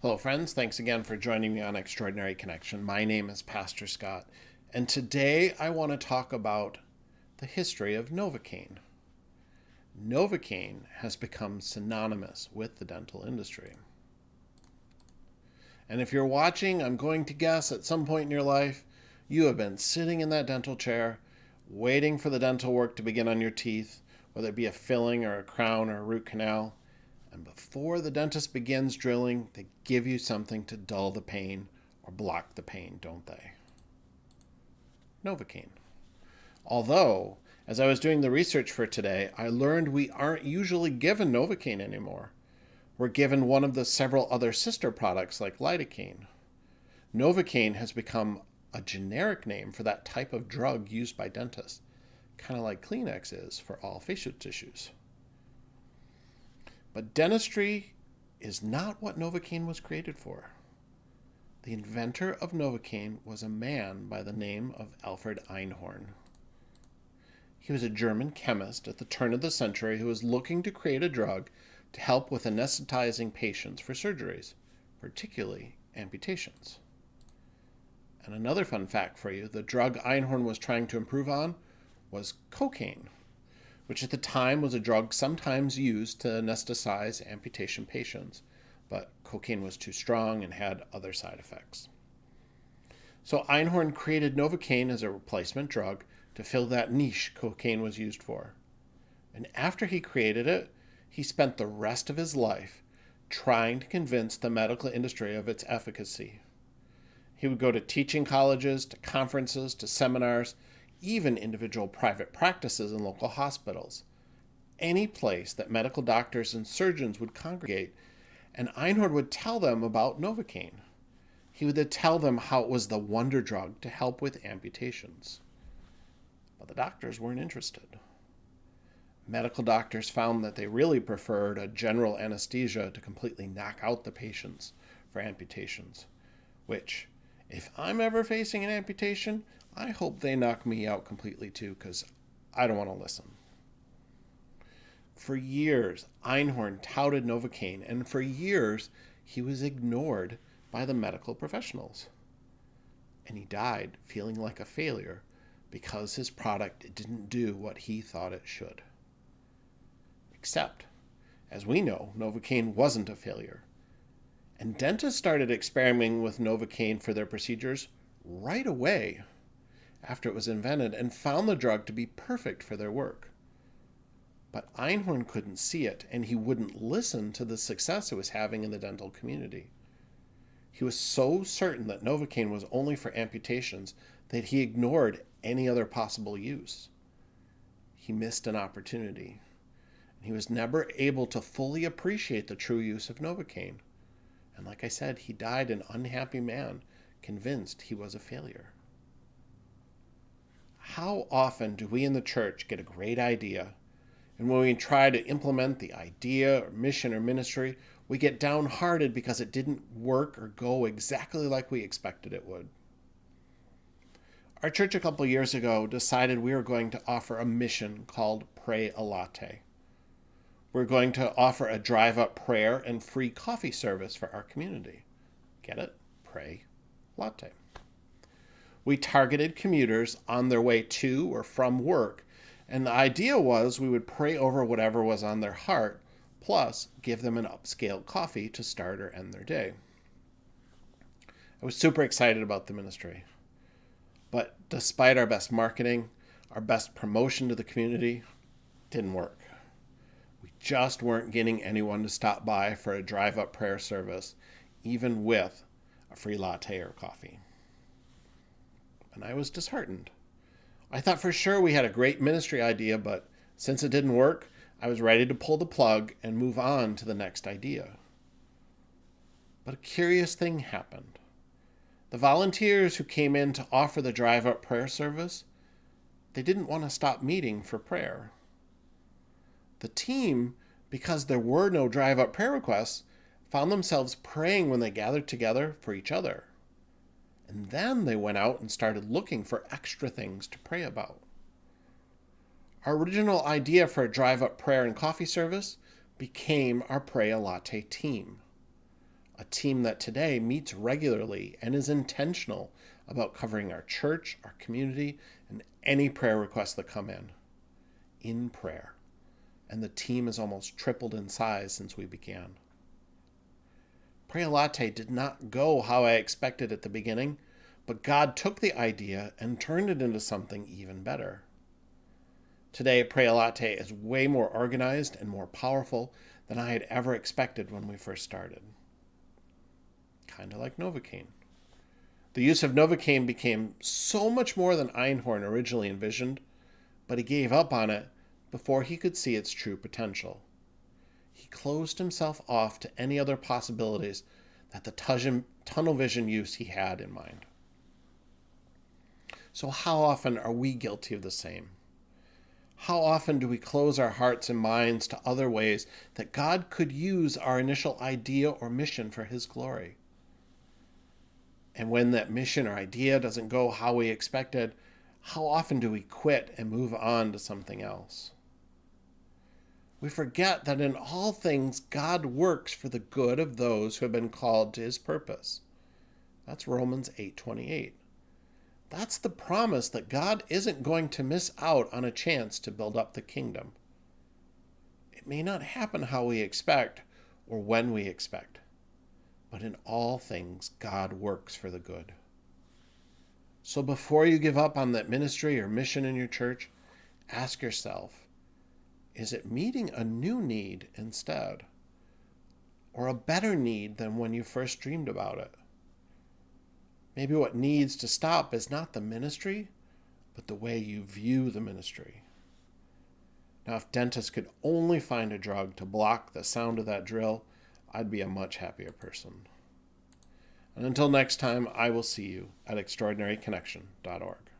Hello, friends. Thanks again for joining me on Extraordinary Connection. My name is Pastor Scott, and today I want to talk about the history of Novocain. Novocain has become synonymous with the dental industry. And if you're watching, I'm going to guess at some point in your life, you have been sitting in that dental chair, waiting for the dental work to begin on your teeth, whether it be a filling or a crown or a root canal. And before the dentist begins drilling, they give you something to dull the pain or block the pain, don't they? Novocain. Although, as I was doing the research for today, I learned we aren't usually given Novocain anymore. We're given one of the several other sister products like lidocaine. Novocain has become a generic name for that type of drug used by dentists, kind of like Kleenex is for all facial tissues. But dentistry is not what Novocain was created for. The inventor of Novocain was a man by the name of Alfred Einhorn. He was a German chemist at the turn of the century who was looking to create a drug to help with anesthetizing patients for surgeries, particularly amputations. And another fun fact for you, the drug Einhorn was trying to improve on was cocaine, which at the time was a drug sometimes used to anesthetize amputation patients, but cocaine was too strong and had other side effects. So Einhorn created Novocain as a replacement drug to fill that niche cocaine was used for. And after he created it, he spent the rest of his life trying to convince the medical industry of its efficacy. He would go to teaching colleges, to conferences, to seminars, even individual private practices in local hospitals, any place that medical doctors and surgeons would congregate, and Einhorn would tell them about Novocain. He would then tell them how it was the wonder drug to help with amputations. But the doctors weren't interested. Medical doctors found that they really preferred a general anesthesia to completely knock out the patients for amputations, which, if I'm ever facing an amputation, I hope they knock me out completely too, because I don't want to listen. For years, Einhorn touted Novocain, and for years, he was ignored by the medical professionals. And he died feeling like a failure because his product didn't do what he thought it should. Except, as we know, Novocain wasn't a failure. And dentists started experimenting with Novocain for their procedures right away after it was invented and found the drug to be perfect for their work. But Einhorn couldn't see it, and he wouldn't listen to the success it was having in the dental community. He was so certain that Novocain was only for amputations that he ignored any other possible use. He missed an opportunity, and he was never able to fully appreciate the true use of Novocain. And like I said, he died an unhappy man, convinced he was a failure. How often do we in the church get a great idea, and when we try to implement the idea or mission or ministry, we get downhearted because it didn't work or go exactly like we expected it would? Our church a couple years ago decided we were going to offer a mission called Pray a Latte. We're going to offer a drive-up prayer and free coffee service for our community. Get it? Pray Latte. We targeted commuters on their way to or from work, and the idea was we would pray over whatever was on their heart, plus give them an upscale coffee to start or end their day. I was super excited about the ministry. But despite our best marketing, our best promotion to the community, it didn't work. We just weren't getting anyone to stop by for a drive-up prayer service, even with a free latte or coffee. And I was disheartened. I thought for sure we had a great ministry idea, but since it didn't work, I was ready to pull the plug and move on to the next idea. But a curious thing happened. The volunteers who came in to offer the drive-up prayer service, they didn't want to stop meeting for prayer. The team, because there were no drive-up prayer requests, found themselves praying when they gathered together for each other. And then they went out and started looking for extra things to pray about. Our original idea for a drive-up prayer and coffee service became our Pray a Latte team. a team that today meets regularly and is intentional about covering our church, our community, and any prayer requests that come in prayer. And the team has almost tripled in size since we began. Pray Latte did not go how I expected at the beginning, but God took the idea and turned it into something even better. Today, Pray Latte is way more organized and more powerful than I had ever expected when we first started. Kind of like Novocain. The use of Novocain became so much more than Einhorn originally envisioned, but he gave up on it before he could see its true potential. He closed himself off to any other possibilities that the tunnel vision use he had in mind. So how often are we guilty of the same? How often do we close our hearts and minds to other ways that God could use our initial idea or mission for His glory? And when that mission or idea doesn't go how we expected, how often do we quit and move on to something else? We forget that in all things, God works for the good of those who have been called to His purpose. That's Romans 8:28. That's the promise that God isn't going to miss out on a chance to build up the kingdom. It may not happen how we expect or when we expect, but in all things, God works for the good. So before you give up on that ministry or mission in your church, ask yourself, is it meeting a new need instead? Or a better need than when you first dreamed about it? Maybe what needs to stop is not the ministry, but the way you view the ministry. Now, if dentists could only find a drug to block the sound of that drill, I'd be a much happier person. And until next time, I will see you at extraordinaryconnection.org.